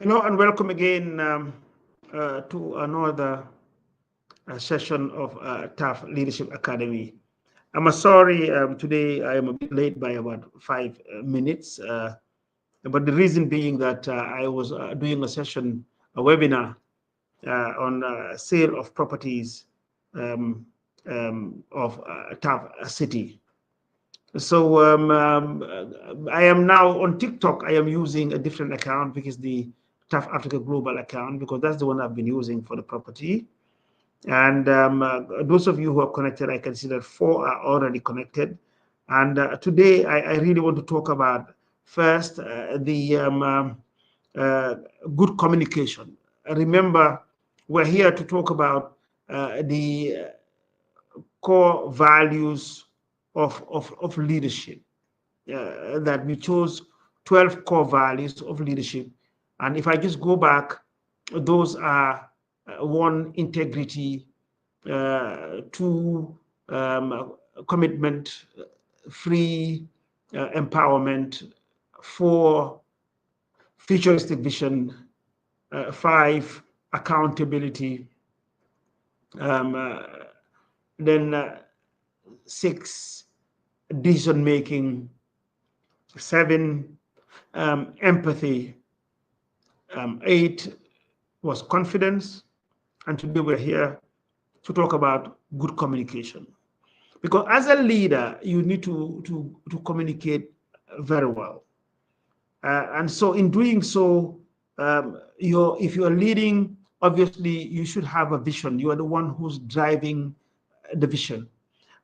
Hello and welcome again to another session of TAF Leadership Academy. I'm sorry today I am a bit late by about 5 minutes, but the reason being that I was doing a webinar on sale of properties of TAF City. So I am now on TikTok. I am using a different account, which is the TAF Africa Global account, because that's the one I've been using for the property. And those of you who are connected, I can see that 4 are already connected. And today, I really want to talk about first the good communication. Remember, we're here to talk about the core values of leadership. That we chose 12 core values of leadership. And if I just go back, those are one, integrity, two, commitment, three, empowerment, four, futuristic vision, five, accountability, then six, decision making, seven, empathy, eight was confidence, and today we're here to talk about good communication. Because as a leader, you need to communicate very well. And so in doing so, if you're leading, obviously you should have a vision. You are the one who's driving the vision.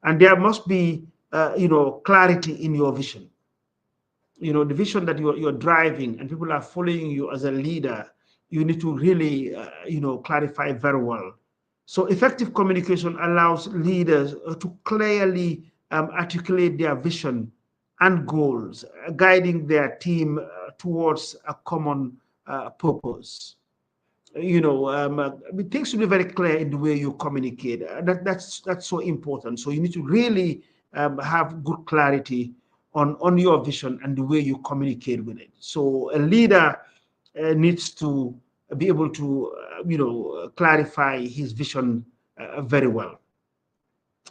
And there must be, clarity in your vision. The vision that you're driving and people are following you as a leader, you need to really, clarify very well. So effective communication allows leaders to clearly articulate their vision and goals, guiding their team towards a common purpose. Things should be very clear in the way you communicate. That's so important. So you need to really have good clarity on your vision and the way you communicate with it. So a leader needs to be able to, clarify his vision very well.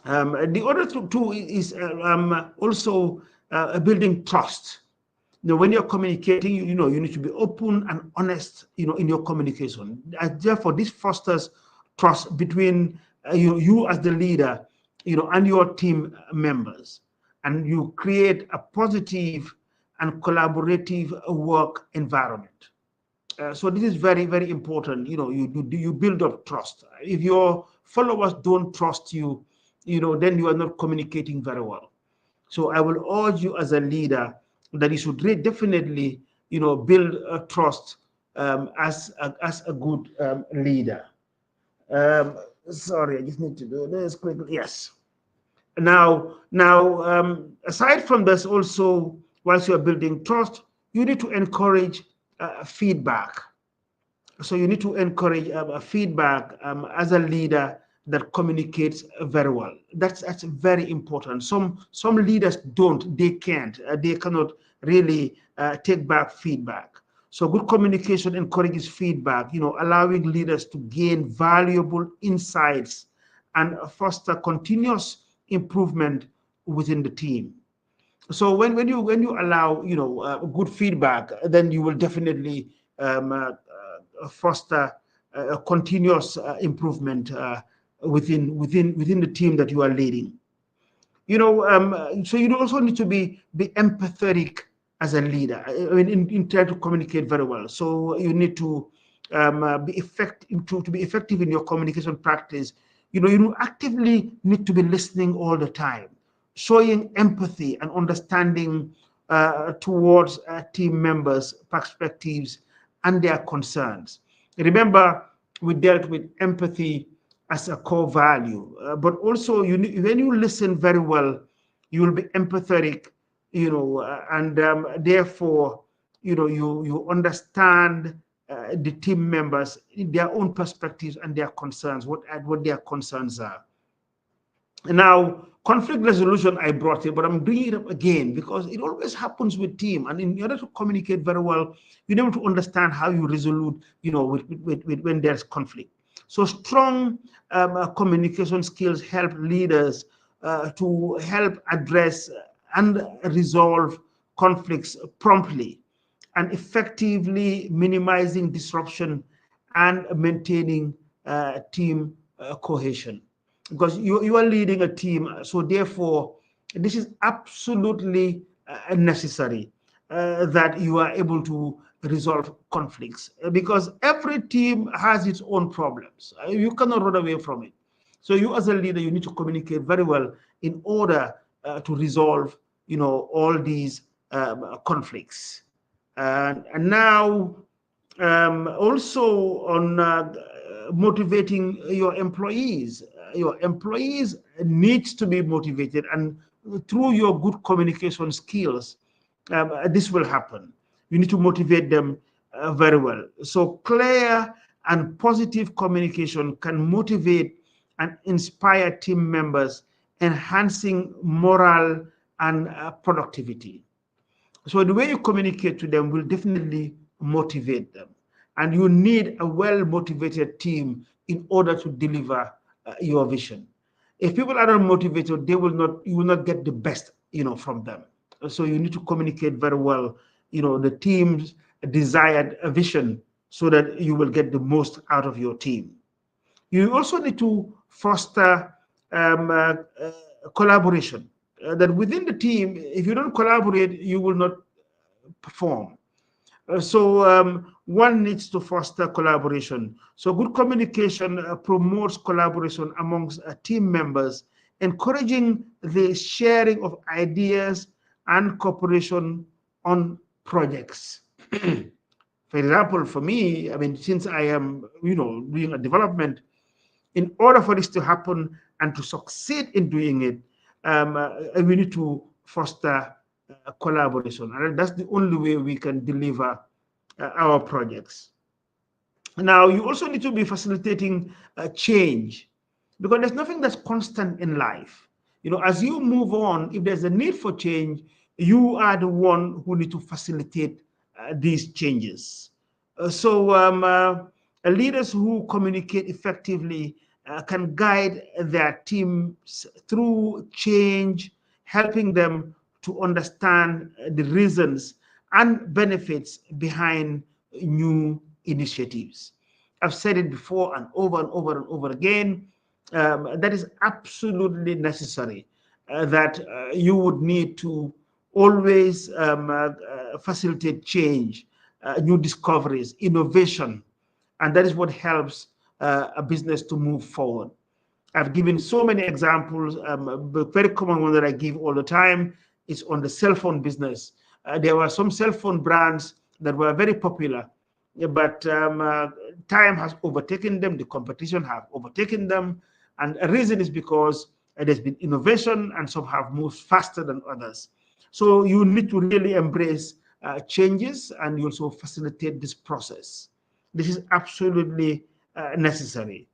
The other two is also building trust. When you're communicating, you need to be open and honest, in your communication. And therefore, this fosters trust between you as the leader, and your team members, and you create a positive and collaborative work environment. So this is very, very important. You build up trust. If your followers don't trust you, then you are not communicating very well. So I will urge you as a leader that you should definitely, build a trust as a good leader. Sorry, I just need to do this quickly. Yes. Now, aside from this, also, whilst you are building trust, you need to encourage feedback. So you need to encourage feedback as a leader that communicates very well. That's very important. Some leaders they can't, they cannot really take back feedback. So good communication encourages feedback, allowing leaders to gain valuable insights and foster continuous improvement within the team. So when you allow good feedback, then you will definitely foster a continuous improvement within the team that you are leading. So you also need to be empathetic as a leader. I mean, in trying to communicate very well. So you need to be effective to be effective in your communication practice. You actively need to be listening all the time, showing empathy and understanding towards team members' perspectives and their concerns. Remember, we dealt with empathy as a core value, but also when you listen very well, you will be empathetic, and therefore, you understand the team members, their own perspectives and their concerns, what their concerns are. Now, Conflict resolution, I brought it, but I'm bringing it up again because it always happens with team. And in order to communicate very well, you need to understand how you resolve, when there's conflict. So strong communication skills help leaders to help address and resolve conflicts promptly and effectively, minimizing disruption and maintaining team cohesion. Because you are leading a team, so therefore, this is absolutely necessary that you are able to resolve conflicts, because every team has its own problems. You cannot run away from it. So you as a leader, you need to communicate very well in order to resolve, all these conflicts. And now, also on motivating your employees. Your employees needs to be motivated, and through your good communication skills, this will happen. You need to motivate them very well. So clear and positive communication can motivate and inspire team members, enhancing morale and productivity. So the way you communicate to them will definitely motivate them. And you need a well-motivated team in order to deliver your vision. If people are not motivated, you will not get the best, from them. So you need to communicate very well, the team's desired vision, so that you will get the most out of your team. You also need to foster collaboration. That within the team, if you don't collaborate, you will not perform. So one needs to foster collaboration. So good communication promotes collaboration amongst team members, encouraging the sharing of ideas and cooperation on projects. For example, for me, I mean, since I am, doing a development, in order for this to happen and to succeed in doing it, we need to foster collaboration. And that's the only way we can deliver our projects. Now, you also need to be facilitating change, because there's nothing that's constant in life. As you move on, if there's a need for change, you are the one who need to facilitate these changes. Leaders who communicate effectively can guide their teams through change, helping them to understand the reasons and benefits behind new initiatives. I've said it before and over and over and over again. That is absolutely necessary, that you would need to always facilitate change, new discoveries, innovation, and that is what helps a business to move forward. I've given so many examples. The very common one that I give all the time is on the cell phone business. There were some cell phone brands that were very popular, but time has overtaken them. The competition have overtaken them. And a reason is because there's been innovation and some have moved faster than others. So you need to really embrace changes, and you also facilitate this process. This is absolutely necessary.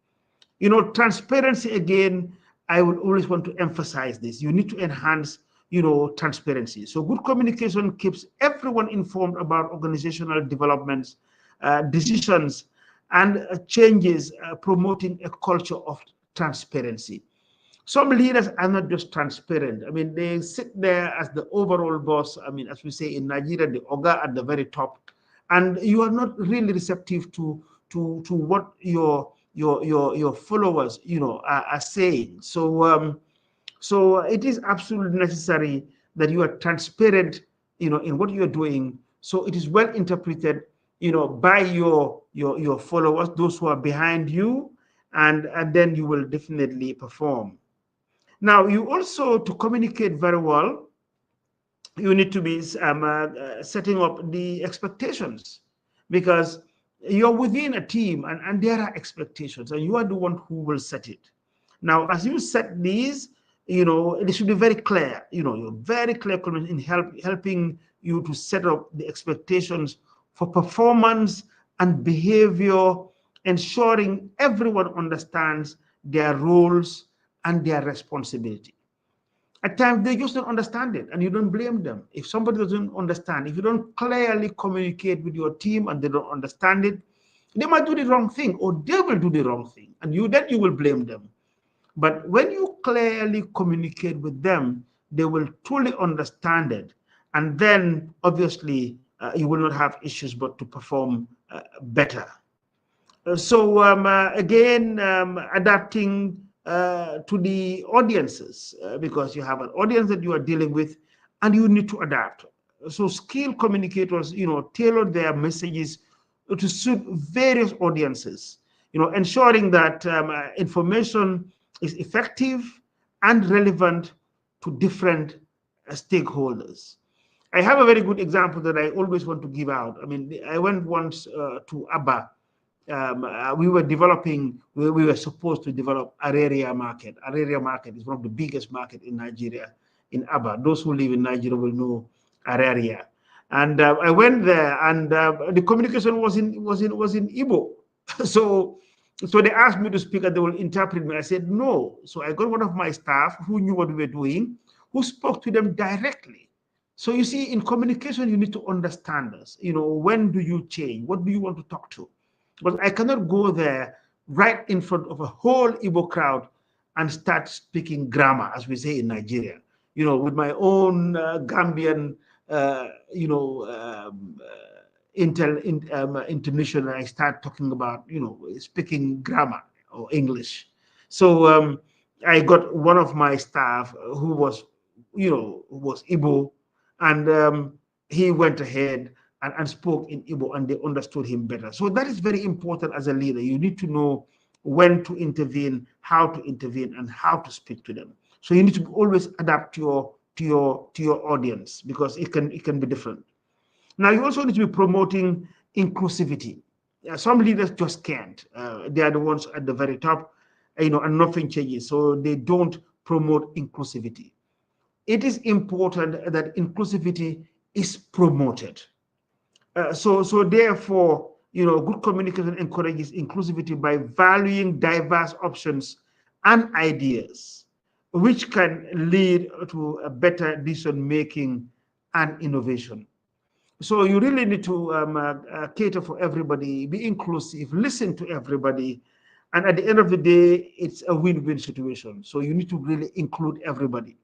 Transparency, again, I would always want to emphasize this. You need to enhance, transparency. So good communication keeps everyone informed about organizational developments, decisions, and changes, promoting a culture of transparency. Some leaders are not just transparent. I mean, they sit there as the overall boss. I mean, as we say in Nigeria, the oga at the very top, and you are not really receptive to what your followers, are saying. So it is absolutely necessary that you are transparent, in what you are doing, so it is well interpreted, by your followers, those who are behind you, and then you will definitely perform. Now, you also, to communicate very well, you need to be setting up the expectations, because you're within a team, and there are expectations, and you are the one who will set it. Now, as you set these, it should be very clear. You're very clear in helping you to set up the expectations for performance and behavior, ensuring everyone understands their roles and their responsibility. At times they just don't understand it, and you don't blame them. If somebody doesn't understand, if you don't clearly communicate with your team and they don't understand it, they might do the wrong thing, or they will do the wrong thing, and you will blame them. But when you clearly communicate with them, they will truly understand it. And then obviously you will not have issues but to perform better. Again, adapting to the audiences because you have an audience that you are dealing with and you need to adapt. So skilled communicators, tailor their messages to suit various audiences, ensuring that information is effective and relevant to different stakeholders. I have a very good example that I always want to give out. I mean, I went once to ABBA. We were developing, we were supposed to develop Areria market. Areria market is one of the biggest market in Nigeria, in Aba. Those who live in Nigeria will know Areria. And I went there, and the communication was in Igbo. so so they asked me to speak, and they will interpret me. I said no. So I got one of my staff who knew what we were doing, who spoke to them directly. So you see, in communication, you need to understand this. When do you change? What do you want to talk to? But I cannot go there right in front of a whole Igbo crowd and start speaking grammar, as we say in Nigeria. With my own Gambian, intonation, I start talking about, speaking grammar or English. So I got one of my staff who was, was Igbo, and he went ahead and spoke in Igbo, and they understood him better. So that is very important as a leader. You need to know when to intervene, how to intervene, and how to speak to them. So you need to always adapt to your audience, because it can be different. Now you also need to be promoting inclusivity. Some leaders just can't. They are the ones at the very top, and nothing changes. So they don't promote inclusivity. It is important that inclusivity is promoted. So therefore, good communication encourages inclusivity by valuing diverse options and ideas, which can lead to a better decision making and innovation. So you really need to cater for everybody, be inclusive, listen to everybody, and at the end of the day, it's a win-win situation. So you need to really include everybody.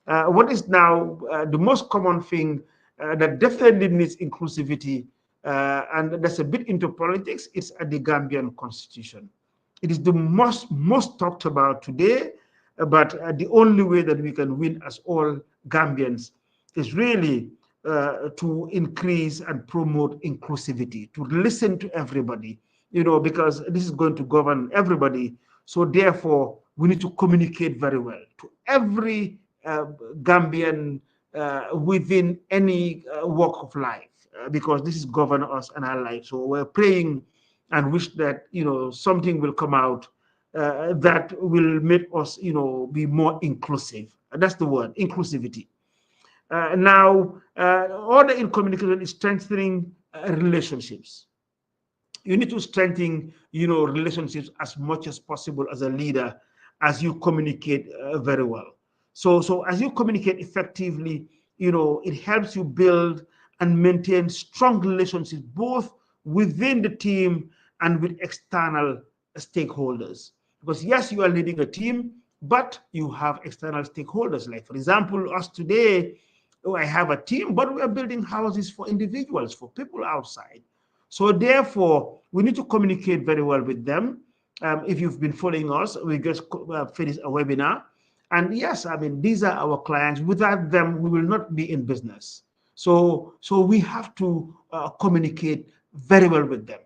What is now the most common thing that definitely needs inclusivity, and that's a bit into politics, it's the Gambian constitution. It is the most talked about today, but the only way that we can win as all Gambians is really to increase and promote inclusivity, to listen to everybody, because this is going to govern everybody. So therefore, we need to communicate very well to every Gambian within any walk of life, because this is govern us and our life. So we're praying and wish that something will come out that will make us be more inclusive. That's the word, inclusivity. Now, order in communication is strengthening relationships. You need to strengthen relationships as much as possible as a leader, as you communicate very well. So as you communicate effectively, it helps you build and maintain strong relationships both within the team and with external stakeholders. Because yes, you are leading a team, but you have external stakeholders. Like for example, us today, I have a team, but we are building houses for individuals, for people outside. So therefore, we need to communicate very well with them. If you've been following us, we just finished a webinar. And yes, I mean, these are our clients. Without them, we will not be in business. So we have to communicate very well with them.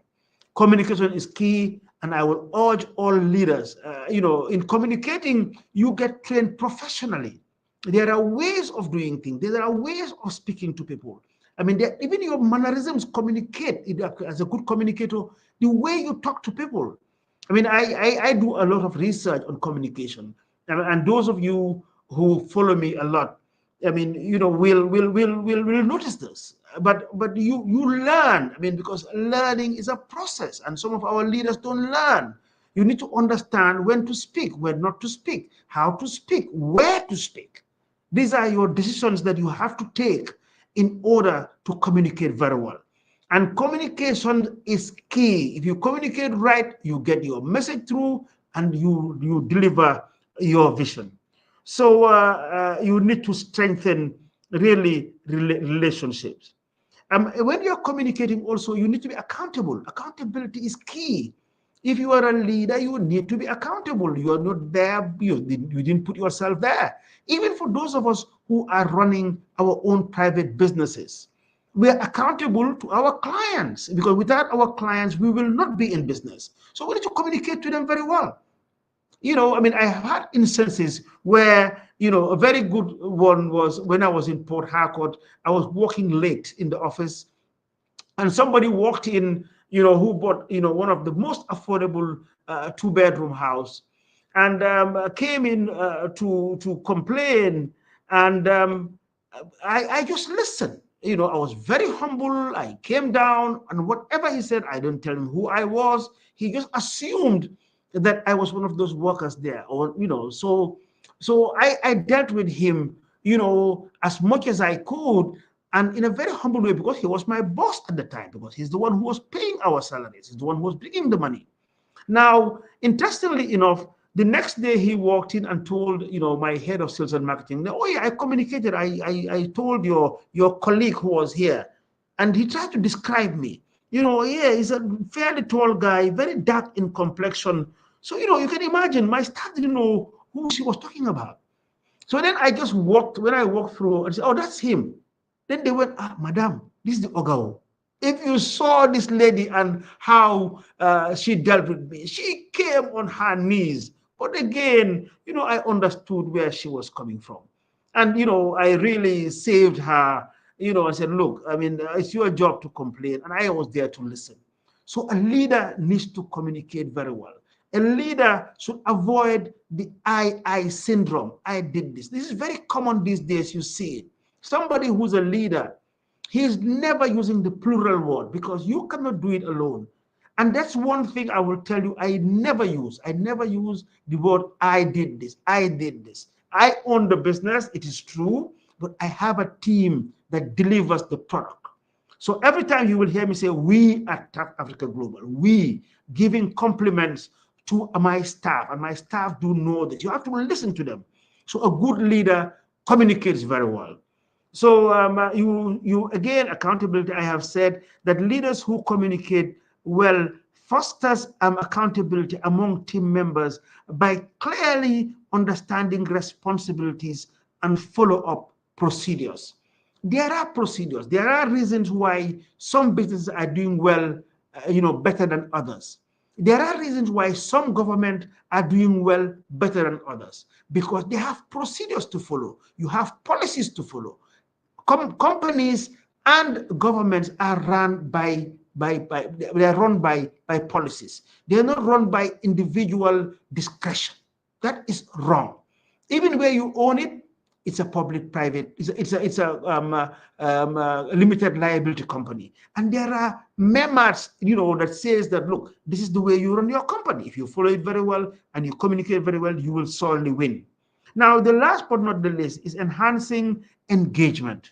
Communication is key, and I will urge all leaders, in communicating, you get trained professionally. There are ways of doing things. There are ways of speaking to people. I mean, even your mannerisms communicate. As a good communicator, the way you talk to people. I mean, I do a lot of research on communication, and those of you who follow me a lot, I mean, will notice this. But you learn. I mean, because learning is a process, and some of our leaders don't learn. You need to understand when to speak, when not to speak, how to speak, where to speak. These are your decisions that you have to take in order to communicate very well. And communication is key. If you communicate right, you get your message through and you deliver your vision. So you need to strengthen really relationships. When you're communicating also, you need to be accountable. Accountability is key. If you are a leader, you need to be accountable. You are not there, you didn't put yourself there. Even for those of us who are running our own private businesses, we are accountable to our clients, because without our clients, we will not be in business. So we need to communicate to them very well. I mean, I have had instances where, a very good one was when I was in Port Harcourt. I was working late in the office, and somebody walked in, who bought, one of the most affordable two-bedroom house, and came in to complain, and I just listened. I was very humble. I came down, and whatever he said, I didn't tell him who I was. He just assumed that I was one of those workers there, or so I dealt with him, as much as I could, and in a very humble way, because he was my boss at the time, because he's the one who was paying our salaries, he's the one who was bringing the money. Now, interestingly enough, the next day he walked in and told, my head of sales and marketing, oh yeah, I communicated, I told your colleague who was here, and he tried to describe me. Yeah, he's a fairly tall guy, very dark in complexion. So, you can imagine my staff didn't know who she was talking about. So then I just when I walked through and said, oh, that's him. Then they went, madam, this is the Ogao. If you saw this lady and how she dealt with me, she came on her knees. But again, I understood where she was coming from. And, I really saved her. I said, look, I mean, it's your job to complain. And I was there to listen. So a leader needs to communicate very well. A leader should avoid the I syndrome. I did this. This is very common these days. You see it. Somebody who's a leader, he's never using the plural word, because you cannot do it alone. And that's one thing I will tell you, I never use. I never use the word I did this. I did this. I own the business. It is true. But I have a team that delivers the product. So every time you will hear me say, we at TAF Africa Global, we, giving compliments to my staff, and my staff do know that you have to listen to them. So a good leader communicates very well. So you again, accountability. I have said that leaders who communicate well fosters accountability among team members by clearly understanding responsibilities and follow-up procedures. There are procedures. There are reasons why some businesses are doing well, better than others. There are reasons why some government are doing well better than others, because they have procedures to follow. You have policies to follow. Companies and governments are run they are run by policies. They are not run by individual discretion. That is wrong. Even where you own it, it's a public-private, limited liability company. And there are memos, that says that, look, this is the way you run your company. If you follow it very well and you communicate very well, you will certainly win. Now, the last but not the least is enhancing engagement.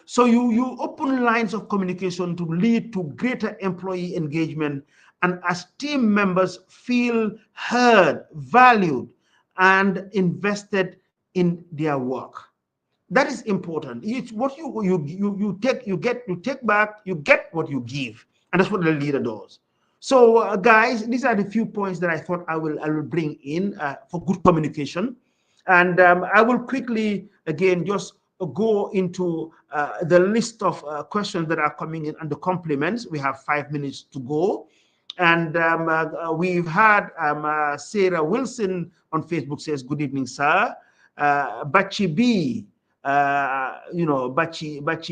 So you open lines of communication to lead to greater employee engagement, and as team members feel heard, valued, and invested in their work. That is important. It's what you take back, you get what you give, and that's what the leader does. So guys, these are the few points that I thought I will bring in for good communication. And I will quickly again just go into the list of questions that are coming in and the compliments. We have 5 minutes to go. And we've had Sarah Wilson on Facebook says, good evening, sir. Bachi B, Bachi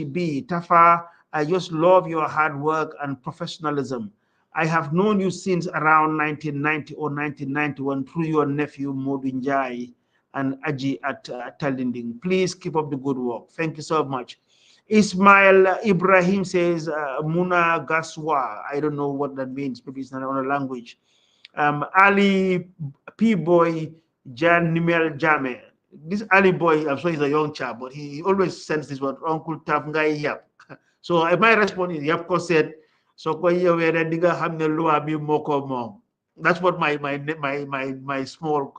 B, Tafa, I just love your hard work and professionalism. I have known you since around 1990 or 1991 through your nephew Modunjai and Aji at Talinding. Please keep up the good work. Thank you so much. Ismail Ibrahim says, Muna Gaswa. I don't know what that means. Maybe it's not on a language. Ali P. Boy Jan Nimel Jame. This Ali boy, I'm sure he's a young chap, but he always sends this one, Uncle Taf Ngai Yap. So my response is Yap ko said, so ko ye we diga hamne lua bi moko mom. That's what my small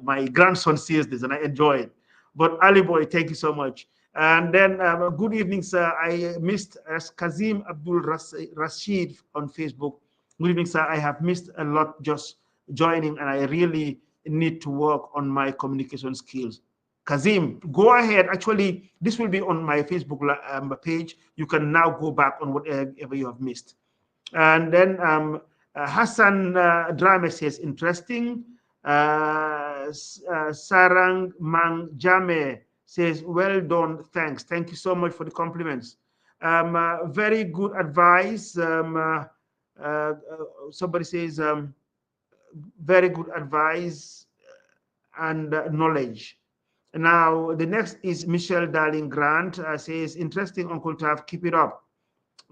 my grandson sees this, and I enjoy it. But Ali boy, thank you so much. And then good evening, sir. I missed Kazim Abdul Rashid on Facebook. Good evening, sir. I have missed a lot just joining, and I really need to work on my communication skills. Kazim, go ahead. Actually, this will be on my Facebook page. You can now go back on whatever you have missed. And then Hassan Drame says, interesting. Sarang Mang Jame says, well done, thanks. Thank you so much for the compliments. Very good advice. Somebody says, very good advice and knowledge. Now, the next is Michelle Darling Grant, says, interesting, Uncle Taff, keep it up.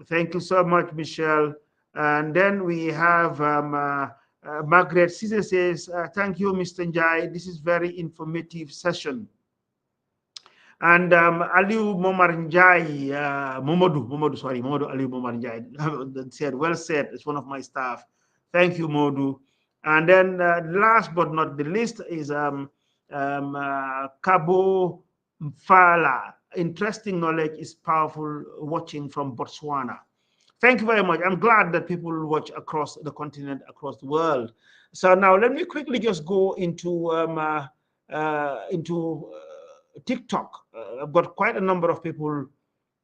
Thank you so much, Michelle. And then we have Margaret Caesar says, thank you, Mr. Njai. This is very informative session. And Aliu Momar Njai, Momodu Aliu Momar Njai said, well said, it's one of my staff. Thank you, Modu. And then last but not the least is Cabo Mfala. Interesting knowledge is powerful, watching from Botswana. Thank you very much. I'm glad that people watch across the continent, across the world. So now let me quickly just go into TikTok. I've got quite a number of people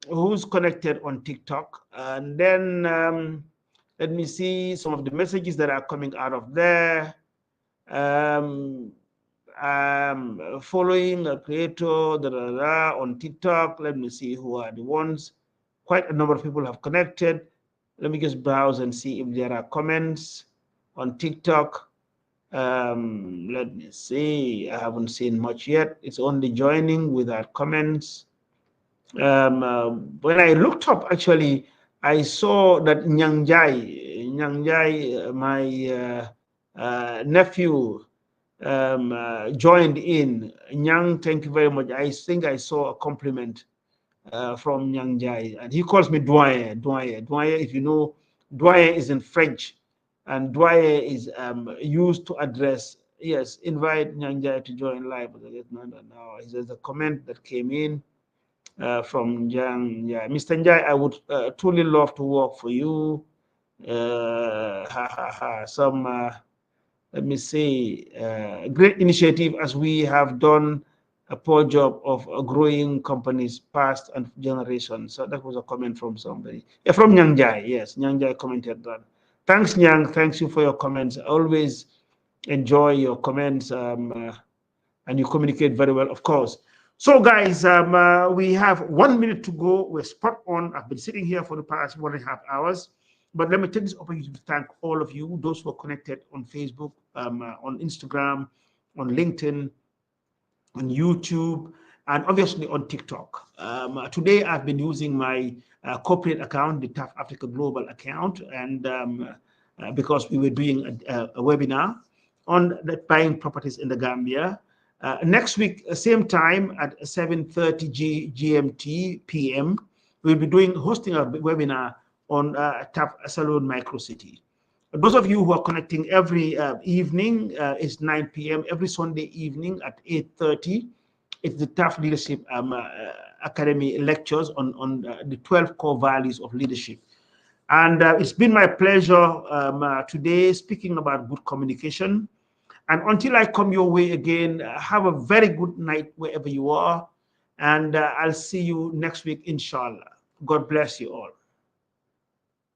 who's connected on TikTok. And then let me see some of the messages that are coming out of there. Following a creator on TikTok. Let me see who are the ones. Quite a number of people have connected. Let me just browse and see if there are comments on TikTok. Let me see. I haven't seen much yet. It's only joining without comments. When I looked up, actually, I saw that Nyangjai, my nephew, joined in. Nyang, thank you very much. I think I saw a compliment from Nyang Jai, and he calls me Doyen. If you know, Doyen is in French, and Doyen is used to address. Yes, invite Nyang Jai to join live. No. There's a comment that came in from Nyang Jai. Mr. Njai, I would truly love to work for you. Some, let me say, great initiative, as we have done a poor job of growing companies past and generations. So that was a comment from somebody. Yeah, from Nyang Jai. Yes, Nyang Jai commented that. Thanks, Nyang. Thanks you for your comments. I always enjoy your comments, and you communicate very well, of course. So, guys, we have 1 minute to go. We're spot on. I've been sitting here for the past 1.5 hours. But let me take this opportunity to thank all of you, those who are connected on Facebook, on Instagram, on LinkedIn, on YouTube, and obviously on TikTok. Today, I've been using my corporate account, the TAF Africa Global account, and because we were doing a webinar on the buying properties in the Gambia. Next week, same time at 7:30 GMT PM, we'll be hosting a webinar on TAF Salon Microcity. Those of you who are connecting every evening, it's 9 p.m. every Sunday evening at 8:30. It's the TAF Leadership Academy lectures on the 12 core values of leadership. And it's been my pleasure today speaking about good communication. And until I come your way again, have a very good night wherever you are. And I'll see you next week, inshallah. God bless you all.